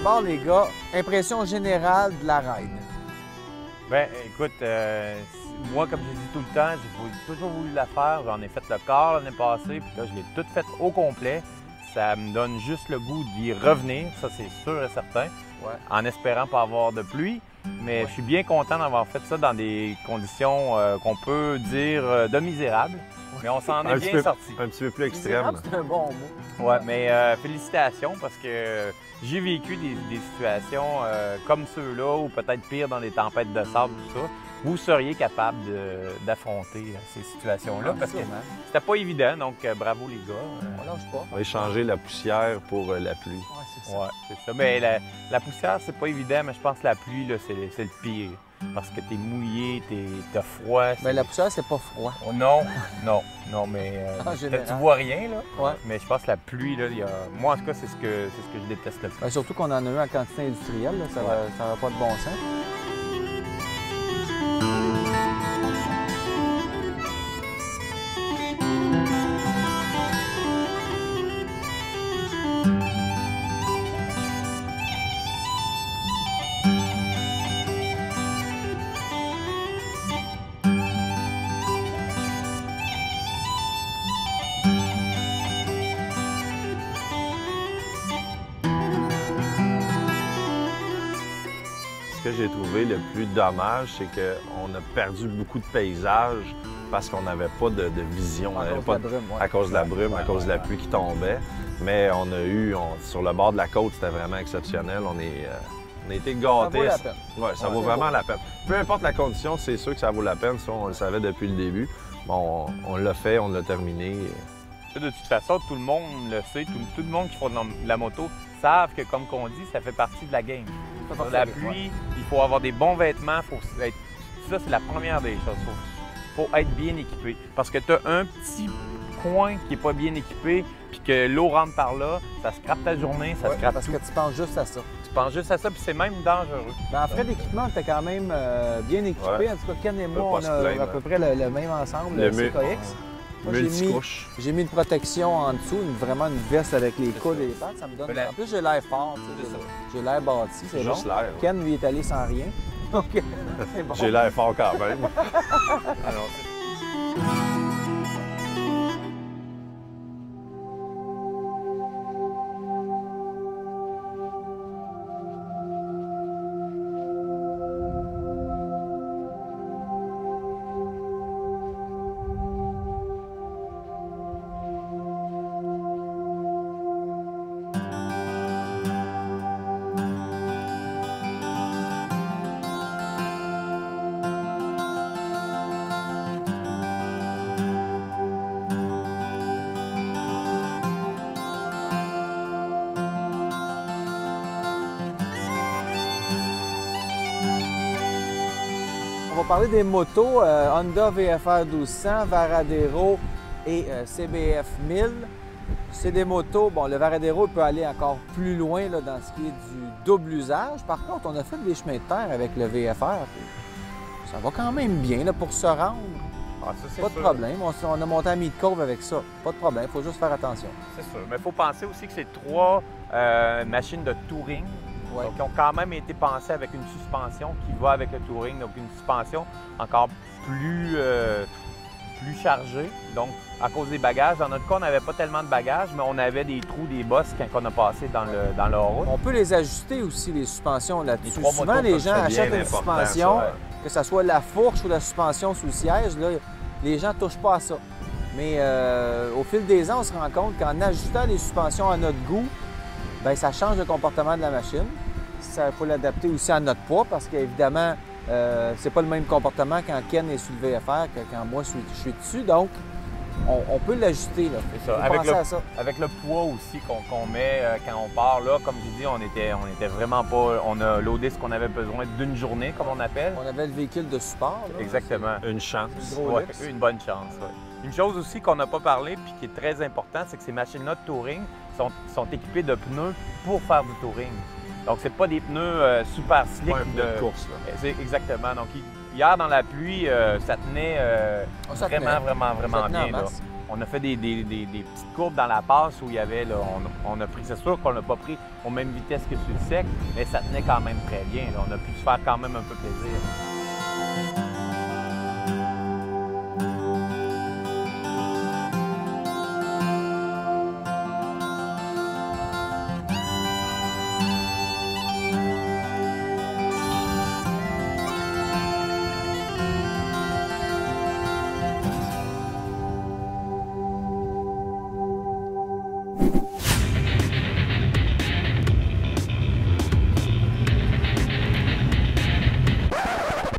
d'abord, les gars, impression générale de la ride. Ben, écoute, moi, comme je dis tout le temps, j'ai toujours voulu la faire. J'en ai fait le corps l'année passée, puis là, je l'ai toute faite au complet. Ça me donne juste le goût d'y revenir, ça c'est sûr et certain, en espérant pas avoir de pluie. Mais je suis bien content d'avoir fait ça dans des conditions qu'on peut dire de misérables. Mais on s'en est bien sorti. Un petit peu plus extrême. C'est un bon mot. Ouais, mais félicitations parce que j'ai vécu des situations comme ceux-là ou peut-être pire dans des tempêtes de sable, tout ça. Vous seriez capable d'affronter ces situations-là parce que c'était pas évident, donc bravo les gars. On lâche pas. On va échanger la poussière pour la pluie. Ouais, c'est ça. Ouais, c'est ça. Mais la poussière, c'est pas évident, mais je pense que la pluie, là, c'est le pire. Parce que t'es mouillé, t'as froid. Mais la poussière, c'est pas froid. Oh, non, mais En général. tu vois rien, là. Ouais. Mais je pense que la pluie, là, moi, en tout cas, c'est ce que je déteste le plus. Ben, surtout qu'on en a eu en quantité industrielle, là, ça n'aurait pas de bon sens. Ce que j'ai trouvé le plus dommage, c'est qu'on a perdu beaucoup de paysages parce qu'on n'avait pas de vision. À cause de la brume, à cause de la brume, à cause de la pluie qui tombait. Mais on a eu, sur le bord de la côte, c'était vraiment exceptionnel. On a été gâtés. Ça vaut la peine. Oui, ça vaut vraiment la peine. Peu importe la condition, c'est sûr que ça vaut la peine. Ça, on le savait depuis le début. Bon, on l'a fait, on l'a terminé. De toute façon, tout le monde le sait, tout le monde qui fait de la moto savent que, comme on dit, ça fait partie de la game. Sur la pluie, il faut avoir des bons vêtements. Ça, c'est la première des choses. Il faut être bien équipé. Parce que tu as un petit coin qui n'est pas bien équipé, puis que l'eau rentre par là, ça scrape ta journée, ça scrape parce tout. que tu penses juste à ça. Tu penses juste à ça, puis c'est même dangereux. Ben, en frais d'équipement, tu es quand même bien équipé. Ouais. En tout cas, Ken et moi, On on peut pas se a plaindre. à peu près le même ensemble, le CKX. Moi, Multicouche. j'ai mis une protection en dessous, vraiment une veste avec les coudes et les pattes. Ça me donne... En plus, j'ai l'air fort. J'ai l'air bâti, c'est bon. Juste l'air. Ken, lui, est allé sans rien. Donc, c'est bon. J'ai l'air fort quand même. Alors, On va parler des motos Honda VFR 1200, Varadero et CBF 1000. C'est des motos, bon, le Varadero peut aller encore plus loin là, dans ce qui est du double usage. Par contre, on a fait des chemins de terre avec le VFR. Ça va quand même bien là, pour se rendre. ça, c'est Pas de sûr. problème. On a monté à mi-de-courbe avec ça. Pas de problème. Il faut juste faire attention. C'est sûr. Mais il faut penser aussi que c'est 3 machines de touring. Ouais. Donc, qui ont quand même été pensées avec une suspension qui va avec le touring, donc une suspension encore plus chargée. Donc, à cause des bagages, dans notre cas, on n'avait pas tellement de bagages, mais on avait des trous, des bosses quand on a passé dans le route. On peut les ajuster aussi, les suspensions là-dessus. Les trois Souvent, motos, les ça, gens c'est bien achètent une important, suspension, ça, ouais. que ce soit la fourche ou la suspension sous le siège, là, les gens ne touchent pas à ça. Mais au fil des ans, on se rend compte qu'en ajustant les suspensions à notre goût, bien, ça change le comportement de la machine. Il faut l'adapter aussi à notre poids parce qu'évidemment, c'est pas le même comportement quand Ken est sur le VFR que quand moi je suis dessus. Donc, on peut l'ajuster. C'est ça. Faut penser à ça. Avec le poids aussi qu'on met quand on part, là, comme je dis, on était vraiment pas... On a loadé ce qu'on avait besoin d'une journée, comme on appelle. On avait le véhicule de support. Là. Exactement. Une chance. Gros Ouais, luxe. une bonne chance. Ouais. Une chose aussi qu'on n'a pas parlé puis qui est très importante, c'est que ces machines-là de touring sont équipées de pneus pour faire du touring. Donc, c'est pas des pneus super slick Pas un pneu de course, là. C'est exactement. Donc, hier, dans la pluie, ça tenait Ça tenait. vraiment Ça tenait en bien. Là. masse. On a fait des petites courbes dans la passe où il y avait, là, on a pris, c'est sûr qu'on n'a pas pris aux mêmes vitesses que sur le sec, mais ça tenait quand même très bien. Là. On a pu se faire quand même un peu plaisir.